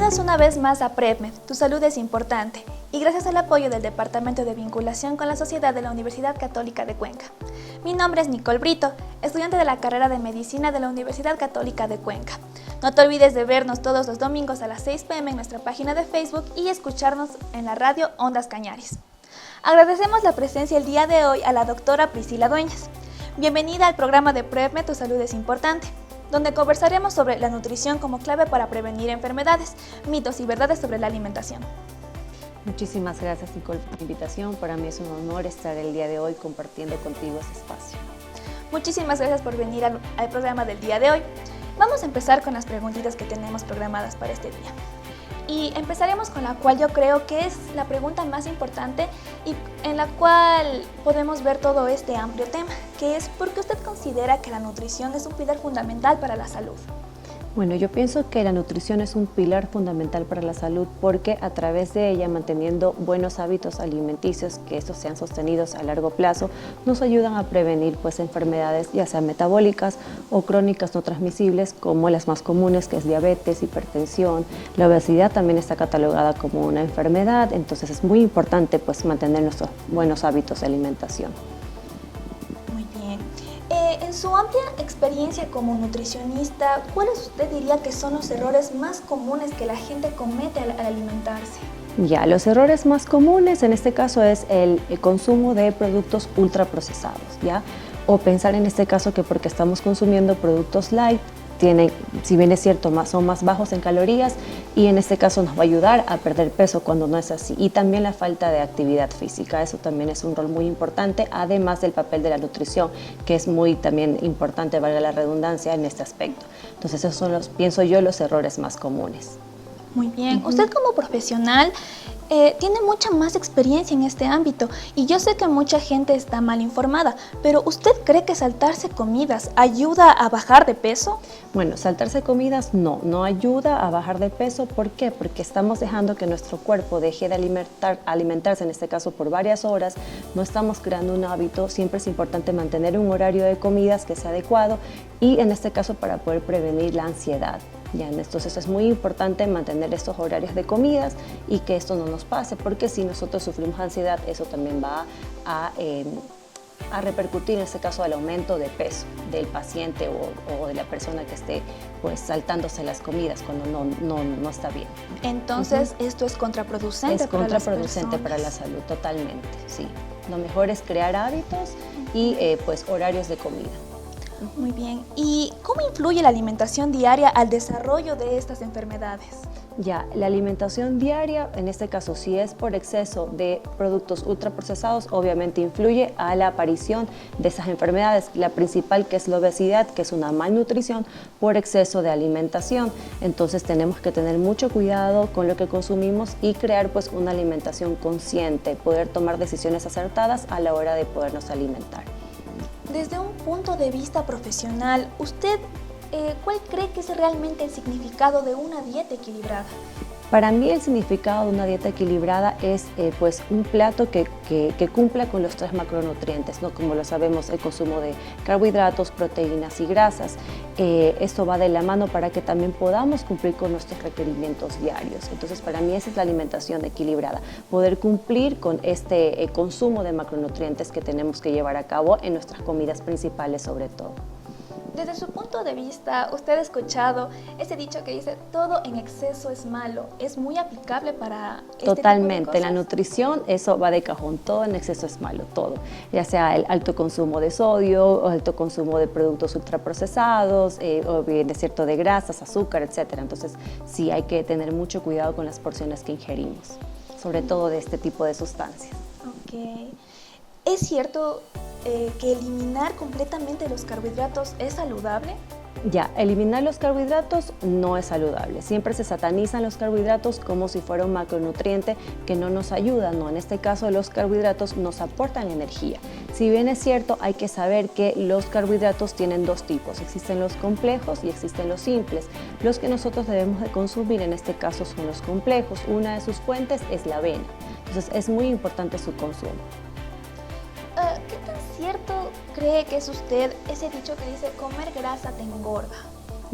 Bienvenidos una vez más a PrepMed, tu salud es importante, y gracias al apoyo del Departamento de Vinculación con la Sociedad de la Universidad Católica de Cuenca. Mi nombre es Nicole Brito, estudiante de la carrera de Medicina de la Universidad Católica de Cuenca. No te olvides de vernos todos los domingos a las 6 p.m. en nuestra página de Facebook y escucharnos en la radio Ondas Cañaris. Agradecemos la presencia el día de hoy a la doctora Priscila Dueñas. Bienvenida al programa de PrepMed, tu salud es importante, donde conversaremos sobre la nutrición como clave para prevenir enfermedades, mitos y verdades sobre la alimentación. Muchísimas gracias, Nicole, por la invitación. Para mí es un honor estar el día de hoy compartiendo contigo este espacio. Muchísimas gracias por venir al programa del día de hoy. Vamos a empezar con las preguntitas que tenemos programadas para este día. Y empezaremos con la cual yo creo que es la pregunta más importante y en la cual podemos ver todo este amplio tema, que es ¿por qué usted considera que la nutrición es un pilar fundamental para la salud? Bueno, yo pienso que la nutrición es un pilar fundamental para la salud porque a través de ella, manteniendo buenos hábitos alimenticios, que estos sean sostenidos a largo plazo, nos ayudan a prevenir enfermedades ya sean metabólicas o crónicas no transmisibles, como las más comunes, que es diabetes, hipertensión. La obesidad también está catalogada como una enfermedad, entonces es muy importante mantener nuestros buenos hábitos de alimentación. Muy bien. En su amplia experiencia como nutricionista, ¿cuáles usted diría que son los errores más comunes que la gente comete al alimentarse? Ya, los errores más comunes en este caso es el consumo de productos ultraprocesados, ¿ya? O pensar en este caso que porque estamos consumiendo productos light, si bien es cierto, son más bajos en calorías y en este caso nos va a ayudar a perder peso cuando no es así. Y también la falta de actividad física, eso también es un rol muy importante, además del papel de la nutrición, que es muy también importante, valga la redundancia, en este aspecto. Entonces esos son pienso yo, los errores más comunes. Muy bien. Usted como profesional tiene mucha más experiencia en este ámbito y yo sé que mucha gente está mal informada, pero ¿usted cree que saltarse comidas ayuda a bajar de peso? Bueno, saltarse comidas no ayuda a bajar de peso. ¿Por qué? Porque estamos dejando que nuestro cuerpo deje de alimentarse, en este caso por varias horas, no estamos creando un hábito. Siempre es importante mantener un horario de comidas que sea adecuado y en este caso para poder prevenir la ansiedad. Ya, entonces es muy importante mantener estos horarios de comidas y que esto no nos pase, porque si nosotros sufrimos ansiedad, eso también va a repercutir en este caso al aumento de peso del paciente o de la persona que esté saltándose las comidas cuando no está bien. Entonces, ¿esto es contraproducente? Es contraproducente para la salud, totalmente, sí. Lo mejor es crear hábitos y horarios de comida. Muy bien. ¿Y cómo influye la alimentación diaria al desarrollo de estas enfermedades? Ya, la alimentación diaria, en este caso, si es por exceso de productos ultraprocesados, obviamente influye a la aparición de esas enfermedades. La principal, que es la obesidad, que es una malnutrición por exceso de alimentación. Entonces tenemos que tener mucho cuidado con lo que consumimos y crear una alimentación consciente, poder tomar decisiones acertadas a la hora de podernos alimentar. Desde un punto de vista profesional, ¿usted cuál cree que es realmente el significado de una dieta equilibrada? Para mí el significado de una dieta equilibrada es un plato que cumpla con los 3 macronutrientes, ¿no? Como lo sabemos, el consumo de carbohidratos, proteínas y grasas. Esto va de la mano para que también podamos cumplir con nuestros requerimientos diarios. Entonces, para mí esa es la alimentación equilibrada, poder cumplir con este consumo de macronutrientes que tenemos que llevar a cabo en nuestras comidas principales sobre todo. Desde su punto de vista, ¿usted ha escuchado ese dicho que dice todo en exceso es malo? ¿Es muy aplicable para este Totalmente, tipo de cosas? la nutrición, eso va de cajón, todo en exceso es malo, todo. Ya sea el alto consumo de sodio, o alto consumo de productos ultraprocesados, o bien es cierto de grasas, azúcar, etc. Entonces sí hay que tener mucho cuidado con las porciones que ingerimos, sobre todo de este tipo de sustancias. Ok. ¿Es cierto que eliminar completamente los carbohidratos es saludable? Ya, eliminar los carbohidratos no es saludable. Siempre se satanizan los carbohidratos como si fuera un macronutriente que no nos ayuda. No, en este caso los carbohidratos nos aportan energía. Si bien es cierto, hay que saber que los carbohidratos tienen 2 tipos. Existen los complejos y existen los simples. Los que nosotros debemos de consumir en este caso son los complejos. Una de sus fuentes es la avena. Entonces es muy importante su consumo. ¿Qué tan cierto cree que es usted ese dicho que dice comer grasa te engorda?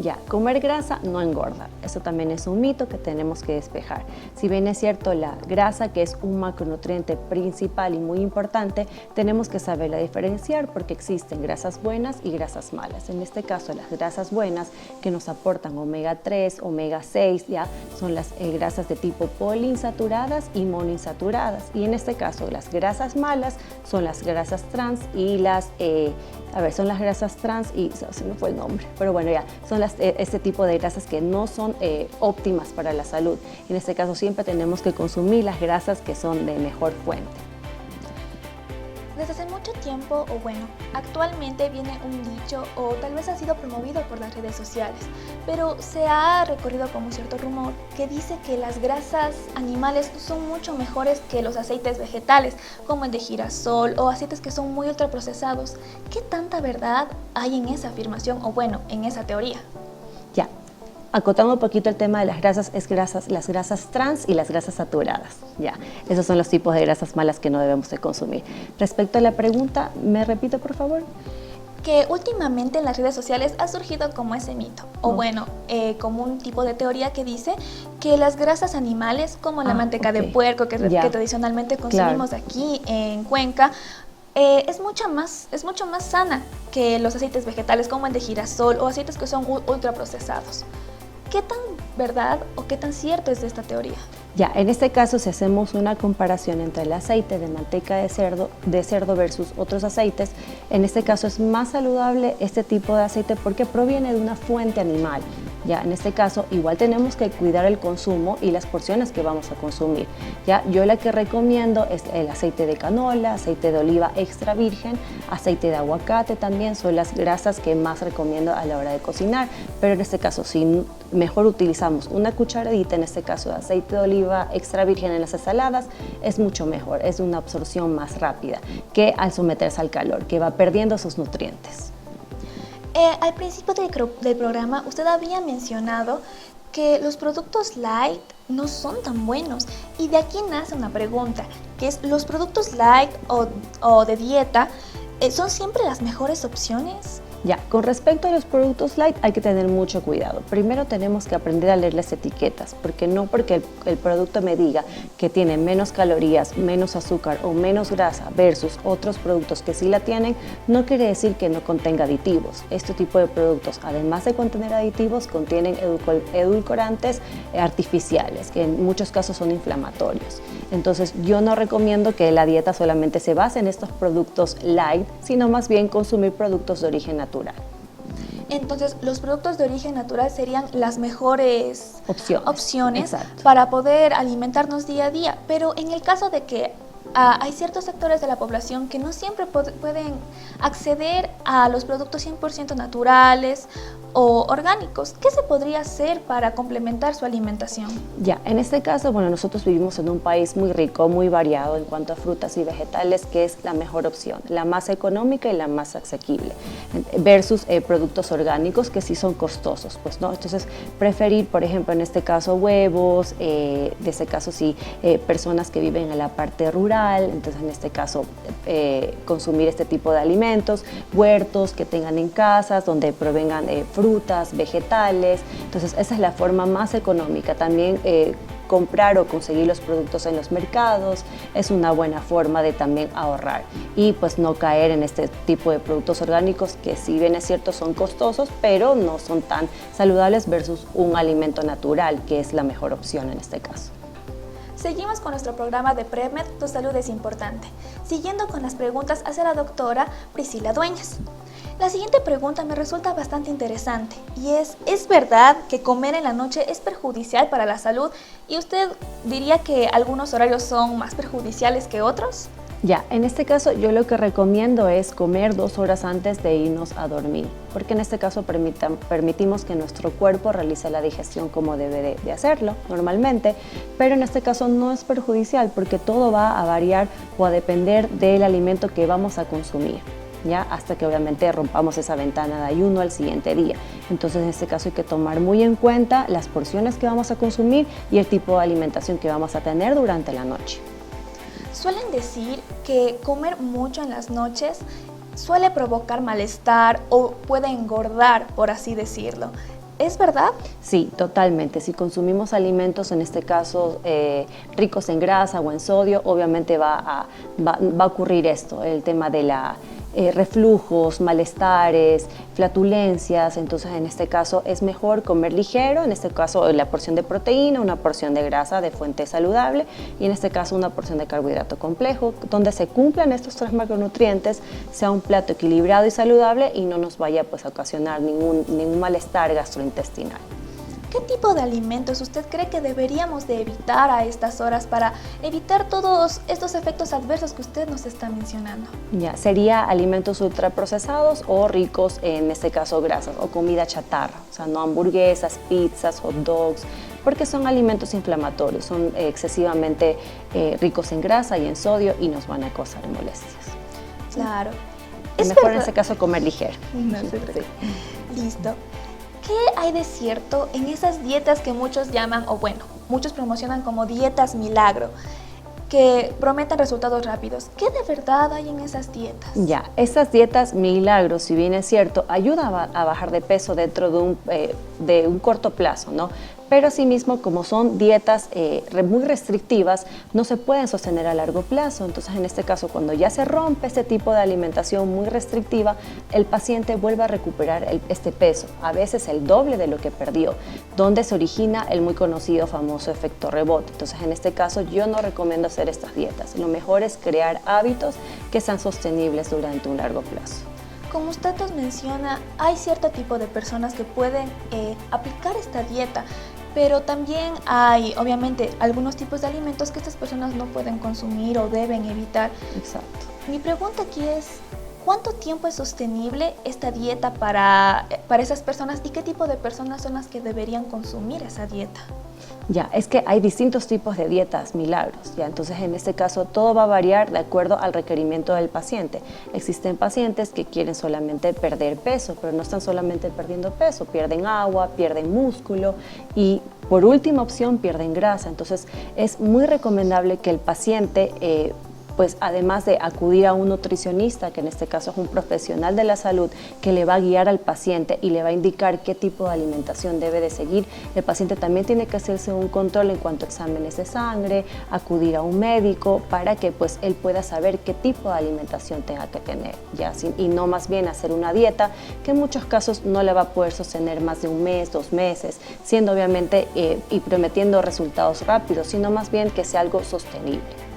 Ya, comer grasa no engorda. Eso también es un mito que tenemos que despejar. Si bien es cierto la grasa, que es un macronutriente principal y muy importante, tenemos que saberla diferenciar porque existen grasas buenas y grasas malas. En este caso, las grasas buenas que nos aportan omega 3, omega 6, ya son las grasas de tipo poliinsaturadas y monoinsaturadas. Y en este caso, las grasas malas son las grasas trans y son las grasas trans y se me fue el nombre, pero bueno, ya, son este tipo de grasas que no son óptimas para la salud. En este caso siempre tenemos que consumir las grasas que son de mejor fuente. Desde hace mucho tiempo, o bueno, actualmente viene un dicho o tal vez ha sido promovido por las redes sociales, pero se ha recorrido como un cierto rumor que dice que las grasas animales son mucho mejores que los aceites vegetales, como el de girasol o aceites que son muy ultraprocesados. ¿Qué tanta verdad hay en esa afirmación o bueno, en esa teoría? Ya. Acotando un poquito el tema de las grasas, las grasas trans y las grasas saturadas. Ya, esos son los tipos de grasas malas que no debemos de consumir. Respecto a la pregunta, ¿me repito, por favor? Que últimamente en las redes sociales ha surgido como ese mito, o bueno, como un tipo de teoría que dice que las grasas animales, como la manteca de puerco que tradicionalmente consumimos aquí en Cuenca, es mucho más sana que los aceites vegetales como el de girasol o aceites que son ultraprocesados. ¿Qué tan verdad o qué tan cierto es de esta teoría? Ya, en este caso, si hacemos una comparación entre el aceite de manteca de cerdo versus otros aceites, en este caso es más saludable este tipo de aceite porque proviene de una fuente animal. Ya, en este caso, igual tenemos que cuidar el consumo y las porciones que vamos a consumir. Ya, yo la que recomiendo es el aceite de canola, aceite de oliva extra virgen, aceite de aguacate también, son las grasas que más recomiendo a la hora de cocinar. Pero en este caso, si mejor utilizamos una cucharadita, en este caso de aceite de oliva extra virgen en las ensaladas, es mucho mejor, es una absorción más rápida que al someterse al calor, que va perdiendo sus nutrientes. Al principio del programa usted había mencionado que los productos light no son tan buenos y de aquí nace una pregunta, que es ¿los productos light o de dieta son siempre las mejores opciones? Ya, con respecto a los productos light hay que tener mucho cuidado. Primero tenemos que aprender a leer las etiquetas, porque no porque el producto me diga que tiene menos calorías, menos azúcar o menos grasa versus otros productos que sí la tienen, no quiere decir que no contenga aditivos. Este tipo de productos, además de contener aditivos, contienen edulcorantes artificiales, que en muchos casos son inflamatorios. Entonces, yo no recomiendo que la dieta solamente se base en estos productos light, sino más bien consumir productos de origen natural. Entonces, los productos de origen natural serían las mejores opciones Exacto. para poder alimentarnos día a día. Pero en el caso de que hay ciertos sectores de la población que no siempre pueden acceder a los productos 100% naturales o orgánicos, ¿qué se podría hacer para complementar su alimentación? Ya, en este caso, bueno, nosotros vivimos en un país muy rico, muy variado en cuanto a frutas y vegetales, que es la mejor opción, la más económica y la más asequible, versus productos orgánicos que sí son costosos, pues, ¿no? Entonces, preferir, por ejemplo, en este caso, huevos, de este caso, sí, personas que viven en la parte rural, entonces, en este caso, consumir este tipo de alimentos, huertos que tengan en casas, donde provengan frutas, vegetales. Entonces esa es la forma más económica. También comprar o conseguir los productos en los mercados es una buena forma de también ahorrar y pues no caer en este tipo de productos orgánicos que si bien es cierto son costosos, pero no son tan saludables versus un alimento natural que es la mejor opción en este caso. Seguimos con nuestro programa de PrEPmed, Tu Salud es Importante, siguiendo con las preguntas hacia la doctora Priscila Dueñas. La siguiente pregunta me resulta bastante interesante y ¿es verdad que comer en la noche es perjudicial para la salud? ¿Y usted diría que algunos horarios son más perjudiciales que otros? Ya, en este caso yo lo que recomiendo es comer 2 horas antes de irnos a dormir, porque en este caso permitimos que nuestro cuerpo realice la digestión como debe de hacerlo normalmente, pero en este caso no es perjudicial porque todo va a variar o a depender del alimento que vamos a consumir. ¿Ya? Hasta que obviamente rompamos esa ventana de ayuno al siguiente día. Entonces en este caso hay que tomar muy en cuenta las porciones que vamos a consumir y el tipo de alimentación que vamos a tener durante la noche. Suelen decir que comer mucho en las noches suele provocar malestar o puede engordar, por así decirlo. ¿Es verdad? Sí, totalmente. Si consumimos alimentos, en este caso ricos en grasa o en sodio, obviamente va a ocurrir esto, el tema de la reflujos, malestares, flatulencias. Entonces en este caso es mejor comer ligero, en este caso la porción de proteína, una porción de grasa de fuente saludable y en este caso una porción de carbohidrato complejo, donde se cumplan estos 3 macronutrientes, sea un plato equilibrado y saludable y no nos vaya pues, a ocasionar ningún malestar gastrointestinal. ¿Qué tipo de alimentos usted cree que deberíamos de evitar a estas horas para evitar todos estos efectos adversos que usted nos está mencionando? Ya, sería alimentos ultraprocesados o ricos, en este caso grasas, o comida chatarra, o sea, no hamburguesas, pizzas, hot dogs, porque son alimentos inflamatorios, son excesivamente ricos en grasa y en sodio y nos van a causar molestias. Claro. Es mejor en este caso comer ligero. No se preocupe. Listo. ¿Qué hay de cierto en esas dietas que muchos llaman, o bueno, muchos promocionan como dietas milagro, que prometen resultados rápidos? ¿Qué de verdad hay en esas dietas? Ya, esas dietas milagros, si bien es cierto, ayudan a bajar de peso dentro de un corto plazo, ¿no? Pero asimismo, como son dietas muy restrictivas, no se pueden sostener a largo plazo. Entonces, en este caso, cuando ya se rompe este tipo de alimentación muy restrictiva, el paciente vuelve a recuperar este peso, a veces el doble de lo que perdió, donde se origina el muy conocido famoso efecto rebote. Entonces, en este caso, yo no recomiendo hacer estas dietas. Lo mejor es crear hábitos que sean sostenibles durante un largo plazo. Como usted nos menciona, hay cierto tipo de personas que pueden aplicar esta dieta, pero también hay, obviamente, algunos tipos de alimentos que estas personas no pueden consumir o deben evitar. Exacto. Mi pregunta aquí es, ¿cuánto tiempo es sostenible esta dieta para esas personas y qué tipo de personas son las que deberían consumir esa dieta? Ya, es que hay distintos tipos de dietas milagros, ya, entonces en este caso todo va a variar de acuerdo al requerimiento del paciente. Existen pacientes que quieren solamente perder peso, pero no están solamente perdiendo peso, pierden agua, pierden músculo y por última opción pierden grasa. Entonces es muy recomendable que el paciente pues además de acudir a un nutricionista, que en este caso es un profesional de la salud, que le va a guiar al paciente y le va a indicar qué tipo de alimentación debe de seguir, el paciente también tiene que hacerse un control en cuanto a exámenes de sangre, acudir a un médico para que pues él pueda saber qué tipo de alimentación tenga que tener, ¿ya? Y no más bien hacer una dieta que en muchos casos no le va a poder sostener más de un mes, 2 meses, siendo obviamente y prometiendo resultados rápidos, sino más bien que sea algo sostenible.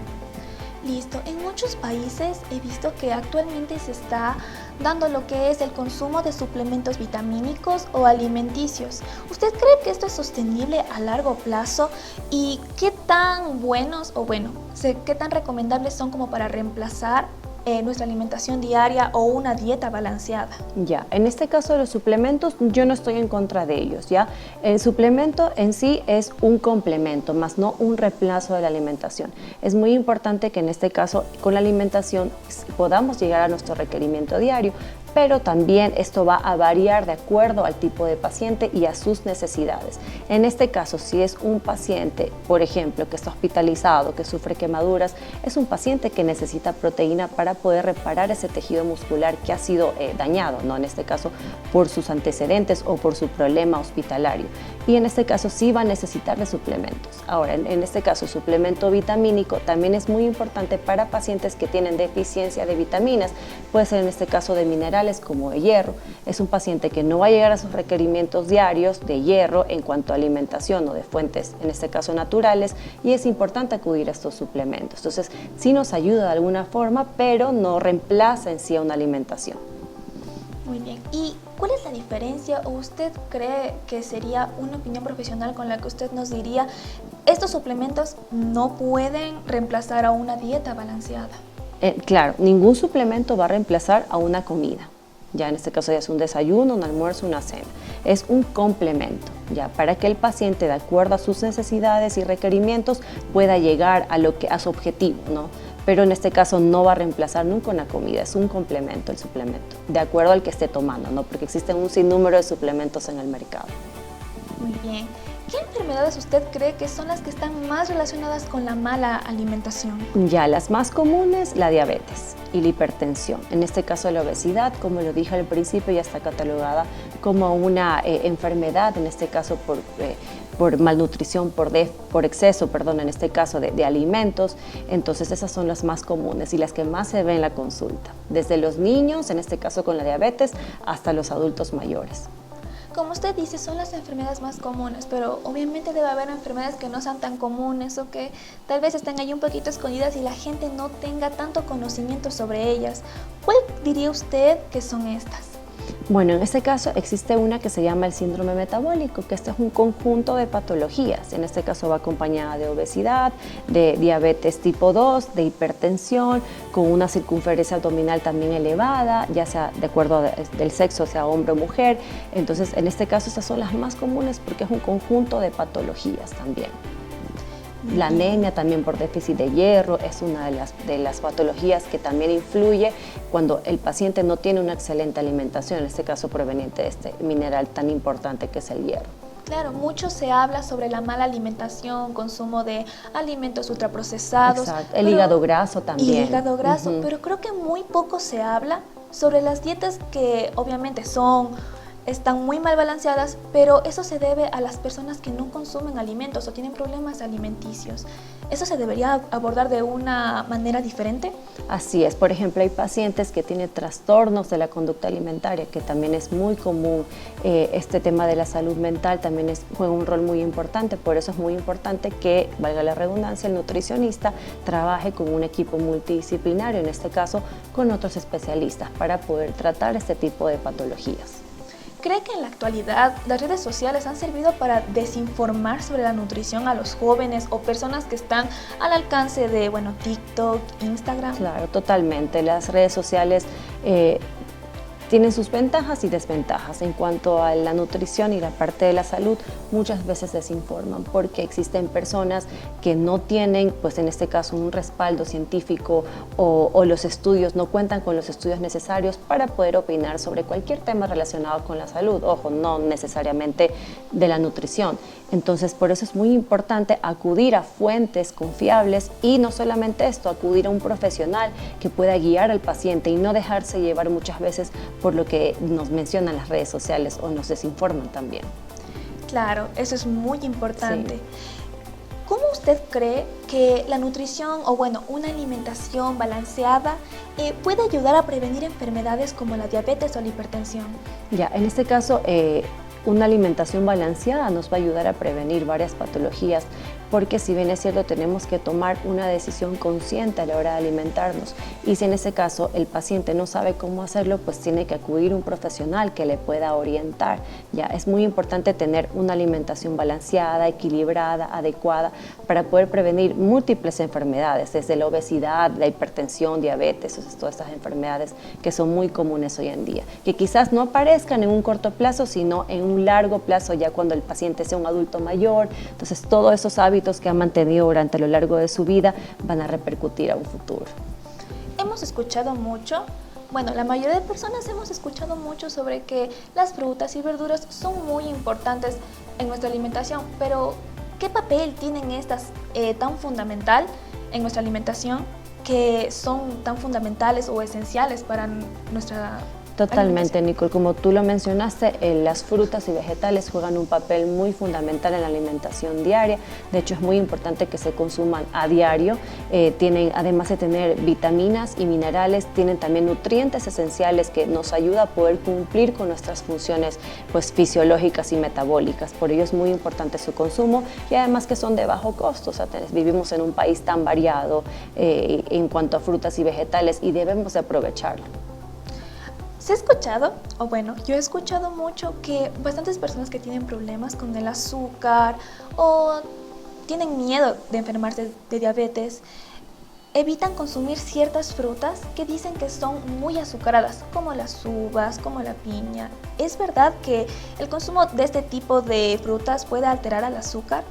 Listo. En muchos países he visto que actualmente se está dando lo que es el consumo de suplementos vitamínicos o alimenticios. ¿Usted cree que esto es sostenible a largo plazo? ¿Y qué tan buenos o bueno, qué tan recomendables son como para reemplazar nuestra alimentación diaria o una dieta balanceada? Ya, en este caso de los suplementos, yo no estoy en contra de ellos, ¿ya? El suplemento en sí es un complemento, más no un reemplazo de la alimentación. Es muy importante que en este caso, con la alimentación, podamos llegar a nuestro requerimiento diario, pero también esto va a variar de acuerdo al tipo de paciente y a sus necesidades. En este caso, si es un paciente, por ejemplo, que está hospitalizado, que sufre quemaduras, es un paciente que necesita proteína para poder reparar ese tejido muscular que ha sido dañado, ¿no? En este caso, por sus antecedentes o por su problema hospitalario. Y en este caso sí va a necesitar de suplementos. Ahora, en este caso, el suplemento vitamínico también es muy importante para pacientes que tienen deficiencia de vitaminas. Puede ser en este caso de minerales como de hierro. Es un paciente que no va a llegar a sus requerimientos diarios de hierro en cuanto a alimentación o de fuentes, en este caso naturales, y es importante acudir a estos suplementos. Entonces, sí nos ayuda de alguna forma, pero no reemplaza en sí a una alimentación. Muy bien. ¿Y cuál es la diferencia o usted cree que sería una opinión profesional con la que usted nos diría estos suplementos no pueden reemplazar a una dieta balanceada? Claro, ningún suplemento va a reemplazar a una comida. Ya en este caso ya es un desayuno, un almuerzo, una cena. Es un complemento, ya, para que el paciente, de acuerdo a sus necesidades y requerimientos, pueda llegar a su objetivo, ¿no? Pero en este caso no va a reemplazar nunca una comida, es un complemento el suplemento, de acuerdo al que esté tomando, ¿no? Porque existen un sinnúmero de suplementos en el mercado. Muy bien. ¿Qué enfermedades usted cree que son las que están más relacionadas con la mala alimentación? Ya, las más comunes, la diabetes y la hipertensión. En este caso la obesidad, como lo dije al principio, ya está catalogada como una enfermedad, en este caso por malnutrición, por exceso, perdón, en este caso de alimentos. Entonces esas son las más comunes y las que más se ven en la consulta, desde los niños, en este caso con la diabetes, hasta los adultos mayores. Como usted dice, son las enfermedades más comunes, pero obviamente debe haber enfermedades que no sean tan comunes o que tal vez estén ahí un poquito escondidas y la gente no tenga tanto conocimiento sobre ellas. ¿Cuál diría usted que son estas? Bueno, en este caso existe una que se llama el síndrome metabólico, que este es un conjunto de patologías. En este caso va acompañada de obesidad, de diabetes tipo 2, de hipertensión, con una circunferencia abdominal también elevada, ya sea de acuerdo del sexo, sea hombre o mujer. Entonces, en este caso estas son las más comunes porque es un conjunto de patologías también. La anemia también por déficit de hierro es una de las patologías que también influye cuando el paciente no tiene una excelente alimentación, en este caso proveniente de este mineral tan importante que es el hierro. Claro, mucho se habla sobre la mala alimentación, consumo de alimentos ultraprocesados. Exacto, el hígado graso también. Y el hígado graso, pero creo que muy poco se habla sobre las dietas que obviamente están muy mal balanceadas, pero eso se debe a las personas que no consumen alimentos o tienen problemas alimenticios. ¿Eso se debería abordar de una manera diferente? Así es. Por ejemplo, hay pacientes que tienen trastornos de la conducta alimentaria, que también es muy común. Este tema de la salud mental también juega un rol muy importante. Por eso es muy importante que, valga la redundancia, el nutricionista trabaje con un equipo multidisciplinario, en este caso con otros especialistas, para poder tratar este tipo de patologías. ¿Cree que en la actualidad las redes sociales han servido para desinformar sobre la nutrición a los jóvenes o personas que están al alcance de, TikTok, Instagram? Claro, totalmente. Las redes sociales tienen sus ventajas y desventajas. En cuanto a la nutrición y la parte de la salud, muchas veces desinforman porque existen personas que no tienen, pues en este caso, un respaldo científico o los estudios, no cuentan con los estudios necesarios para poder opinar sobre cualquier tema relacionado con la salud. Ojo, no necesariamente de la nutrición. Entonces, por eso es muy importante acudir a fuentes confiables y no solamente esto, acudir a un profesional que pueda guiar al paciente y no dejarse llevar muchas veces por lo que nos mencionan las redes sociales o nos desinforman también. Claro, eso es muy importante. Sí. ¿Cómo usted cree que la nutrición o una alimentación balanceada puede ayudar a prevenir enfermedades como la diabetes o la hipertensión? Ya, en este caso, una alimentación balanceada nos va a ayudar a prevenir varias patologías, porque si bien es cierto, tenemos que tomar una decisión consciente a la hora de alimentarnos, y si en ese caso el paciente no sabe cómo hacerlo, pues tiene que acudir a un profesional que le pueda orientar. Ya es muy importante tener una alimentación balanceada, equilibrada, adecuada, para poder prevenir múltiples enfermedades, desde la obesidad, la hipertensión, diabetes, todas estas enfermedades que son muy comunes hoy en día, que quizás no aparezcan en un corto plazo, sino en un largo plazo, ya cuando el paciente sea un adulto mayor. Entonces, todos esos hábitos que han mantenido durante lo largo de su vida van a repercutir a un futuro. Hemos escuchado mucho, la mayoría de personas hemos escuchado mucho sobre que las frutas y verduras son muy importantes en nuestra alimentación, pero ¿qué papel tienen estas tan fundamental en nuestra alimentación, que son tan fundamentales o esenciales para nuestra Totalmente, Nicole. Como tú lo mencionaste, las frutas y vegetales juegan un papel muy fundamental en la alimentación diaria. De hecho, es muy importante que se consuman a diario. Además de tener vitaminas y minerales, tienen también nutrientes esenciales que nos ayudan a poder cumplir con nuestras funciones fisiológicas y metabólicas. Por ello es muy importante su consumo, y además que son de bajo costo. O sea, vivimos en un país tan variado en cuanto a frutas y vegetales, y debemos de aprovecharlo. ¿Se ha escuchado, yo he escuchado mucho que bastantes personas que tienen problemas con el azúcar o tienen miedo de enfermarse de diabetes, evitan consumir ciertas frutas que dicen que son muy azucaradas, como las uvas, como la piña? ¿Es verdad que el consumo de este tipo de frutas puede alterar al azúcar?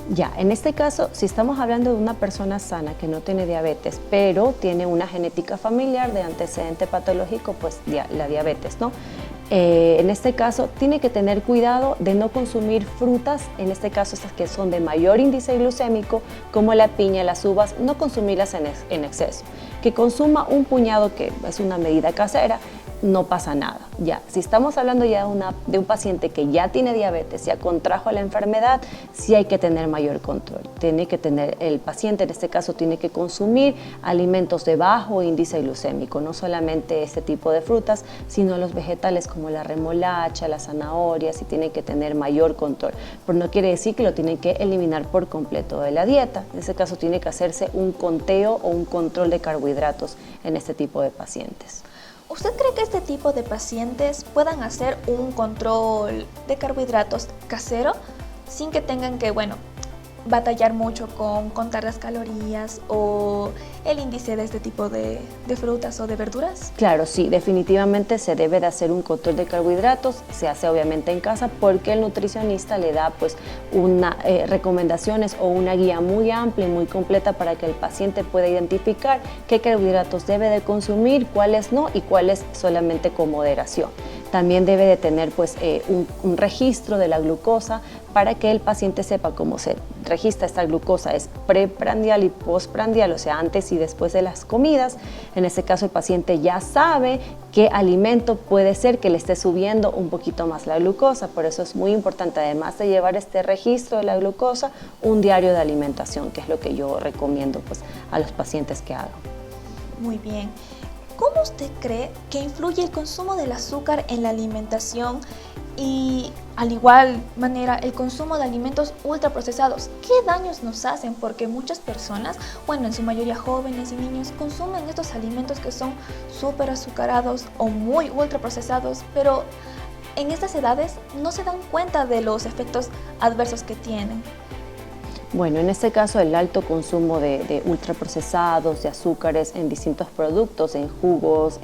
Ya, en este caso, si estamos hablando de una persona sana que no tiene diabetes, pero tiene una genética familiar de antecedente patológico, pues la diabetes, ¿no? En este caso, tiene que tener cuidado de no consumir frutas, en este caso estas que son de mayor índice glucémico, como la piña, las uvas, no consumirlas en exceso. Que consuma un puñado, que es una medida casera, no pasa nada. Ya, si estamos hablando ya de un paciente que ya tiene diabetes, ya contrajo la enfermedad, sí hay que tener mayor control. El paciente en este caso tiene que consumir alimentos de bajo índice glucémico, no solamente este tipo de frutas, sino los vegetales como la remolacha, las zanahorias, y tiene que tener mayor control. Pero no quiere decir que lo tiene que eliminar por completo de la dieta. En este caso tiene que hacerse un conteo o un control de carbohidratos en este tipo de pacientes. ¿Usted cree que este tipo de pacientes puedan hacer un control de carbohidratos casero sin que tengan que, batallar mucho con contar las calorías o el índice de este tipo de frutas o de verduras? Claro, sí, definitivamente se debe de hacer un control de carbohidratos, se hace obviamente en casa porque el nutricionista le da pues recomendaciones o una guía muy amplia y muy completa para que el paciente pueda identificar qué carbohidratos debe de consumir, cuáles no y cuáles solamente con moderación. También debe de tener pues un registro de la glucosa para que el paciente sepa cómo se registra esta glucosa, es preprandial y postprandial, o sea, antes y después de las comidas. En este caso el paciente ya sabe qué alimento puede ser que le esté subiendo un poquito más la glucosa, por eso es muy importante, además de llevar este registro de la glucosa, un diario de alimentación, que es lo que yo recomiendo pues a los pacientes que hagan. Muy bien. ¿Cómo usted cree que influye el consumo del azúcar en la alimentación y, al igual manera, el consumo de alimentos ultraprocesados? ¿Qué daños nos hacen? Porque muchas personas, en su mayoría jóvenes y niños, consumen estos alimentos que son súper azucarados o muy ultraprocesados, pero en estas edades no se dan cuenta de los efectos adversos que tienen. Bueno, en este caso el alto consumo de ultraprocesados, de azúcares en distintos productos, en jugos,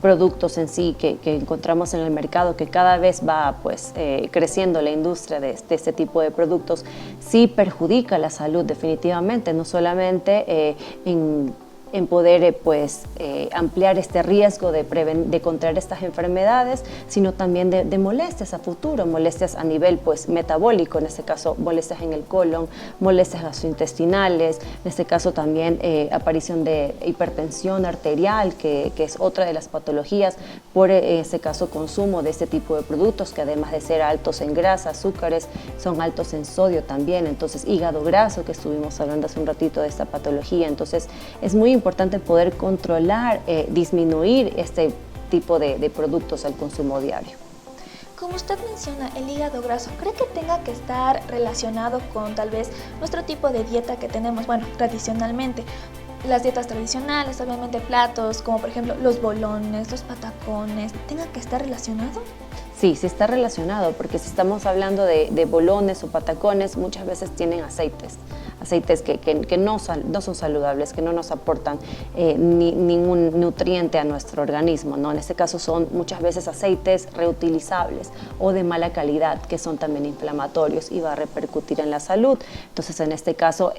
productos en sí que encontramos en el mercado, que cada vez va pues creciendo la industria de este tipo de productos, sí perjudica la salud definitivamente, no solamente en poder ampliar este riesgo de contraer estas enfermedades, sino también de molestias a futuro, molestias a nivel metabólico, en este caso molestias en el colon, molestias gastrointestinales, en este caso también aparición de hipertensión arterial, que es otra de las patologías por este caso consumo de este tipo de productos, que además de ser altos en grasa, azúcares, son altos en sodio también. Entonces hígado graso, que estuvimos hablando hace un ratito de esta patología, entonces es muy importante poder controlar, disminuir este tipo de productos al consumo diario. Como usted menciona, el hígado graso, ¿cree que tenga que estar relacionado con tal vez nuestro tipo de dieta que tenemos, tradicionalmente? Las dietas tradicionales, obviamente platos como por ejemplo los bolones, los patacones, ¿tenga que estar relacionado? Sí, sí está relacionado, porque si estamos hablando de bolones o patacones, muchas veces tienen aceites que no son saludables, que no nos aportan ningún nutriente a nuestro organismo, ¿no? En este caso son muchas veces aceites reutilizables o de mala calidad, que son también inflamatorios y va a repercutir en la salud. Entonces, en este caso,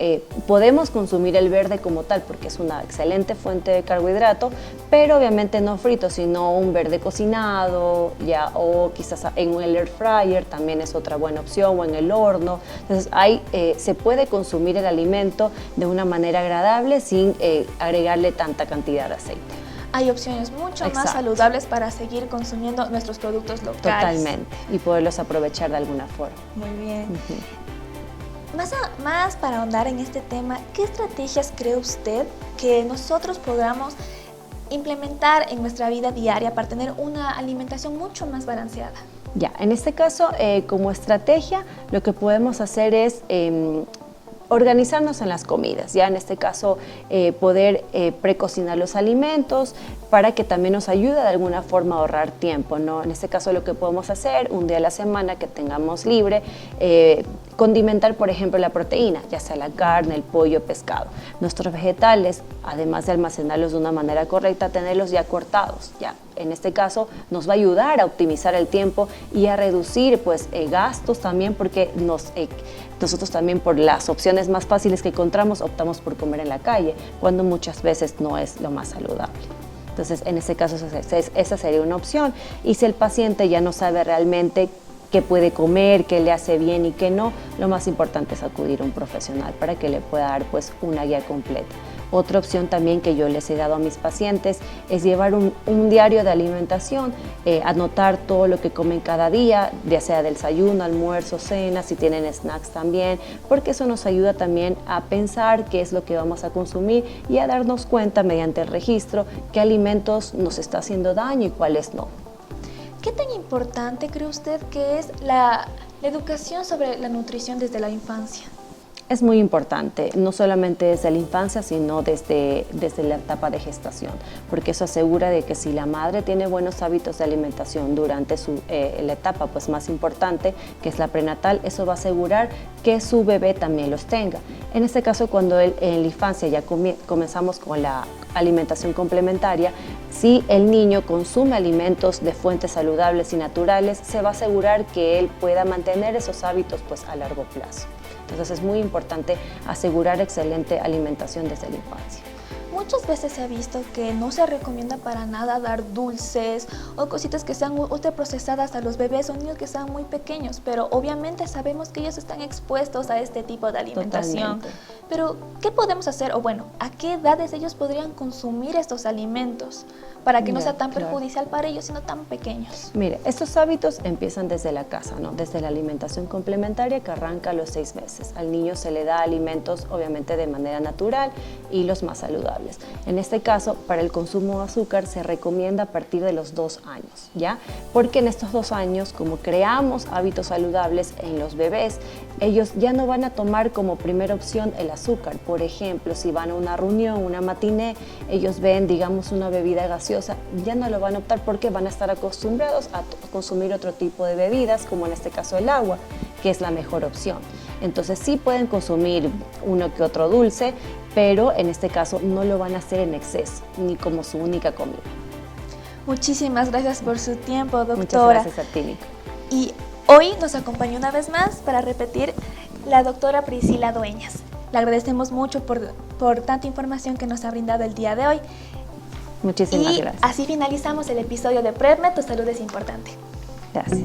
podemos consumir el verde como tal, porque es una excelente fuente de carbohidrato, pero obviamente no frito, sino un verde cocinado, o quizás en el air fryer también es otra buena opción, o en el horno. Entonces, se puede consumir el alimento de una manera agradable sin agregarle tanta cantidad de aceite. Hay opciones mucho más saludables para seguir consumiendo nuestros productos locales. Totalmente, y poderlos aprovechar de alguna forma. Muy bien. Más para ahondar en este tema, ¿qué estrategias cree usted que nosotros podamos implementar en nuestra vida diaria para tener una alimentación mucho más balanceada? Ya, en este caso, como estrategia, lo que podemos hacer es organizarnos en las comidas, ya en este caso poder precocinar los alimentos para que también nos ayude de alguna forma a ahorrar tiempo, ¿no? En este caso lo que podemos hacer un día a la semana que tengamos libre, condimentar por ejemplo la proteína, ya sea la carne, el pollo, pescado. Nuestros vegetales, además de almacenarlos de una manera correcta, tenerlos ya cortados, ya. En este caso nos va a ayudar a optimizar el tiempo y a reducir gastos también, porque nosotros también por las opciones más fáciles que encontramos optamos por comer en la calle, cuando muchas veces no es lo más saludable. Entonces, en ese caso, esa sería una opción. Y si el paciente ya no sabe realmente qué puede comer, qué le hace bien y qué no, lo más importante es acudir a un profesional para que le pueda dar pues una guía completa. Otra opción también que yo les he dado a mis pacientes es llevar un diario de alimentación, anotar todo lo que comen cada día, ya sea del desayuno, almuerzo, cena, si tienen snacks también, porque eso nos ayuda también a pensar qué es lo que vamos a consumir y a darnos cuenta mediante el registro qué alimentos nos está haciendo daño y cuáles no. ¿Qué tan importante cree usted que es la educación sobre la nutrición desde la infancia? Es muy importante, no solamente desde la infancia, sino desde la etapa de gestación, porque eso asegura de que si la madre tiene buenos hábitos de alimentación durante la etapa pues, más importante, que es la prenatal, eso va a asegurar que su bebé también los tenga. En este caso, cuando en la infancia ya comenzamos con la alimentación complementaria, si el niño consume alimentos de fuentes saludables y naturales, se va a asegurar que él pueda mantener esos hábitos pues, a largo plazo. Entonces es muy importante asegurar excelente alimentación desde la infancia. Muchas veces se ha visto que no se recomienda para nada dar dulces o cositas que sean ultraprocesadas a los bebés o niños que sean muy pequeños, pero obviamente sabemos que ellos están expuestos a este tipo de alimentación. Totalmente. Pero, ¿qué podemos hacer? O bueno, ¿a qué edades ellos podrían consumir estos alimentos para que no sea tan perjudicial para ellos, sino tan pequeños? Mire, estos hábitos empiezan desde la casa, ¿no? Desde la alimentación complementaria que arranca a los 6 meses. Al niño se le da alimentos, obviamente, de manera natural y los más saludables. En este caso, para el consumo de azúcar se recomienda a partir de los 2 años, ¿ya? Porque en estos 2 años, como creamos hábitos saludables en los bebés, ellos ya no van a tomar como primera opción el azúcar. Por ejemplo, si van a una reunión, una matiné, ellos ven, digamos, una bebida gaseosa, ya no lo van a optar porque van a estar acostumbrados a consumir otro tipo de bebidas, como en este caso el agua, que es la mejor opción. Entonces sí pueden consumir uno que otro dulce, pero en este caso no lo van a hacer en exceso, ni como su única comida. Muchísimas gracias por su tiempo, doctora. Muchas gracias a ti, Nico. Y hoy nos acompañó una vez más para repetir la doctora Priscila Dueñas. Le agradecemos mucho por tanta información que nos ha brindado el día de hoy. Muchísimas gracias. Así finalizamos el episodio de PrEPmed, tu salud es importante. Gracias.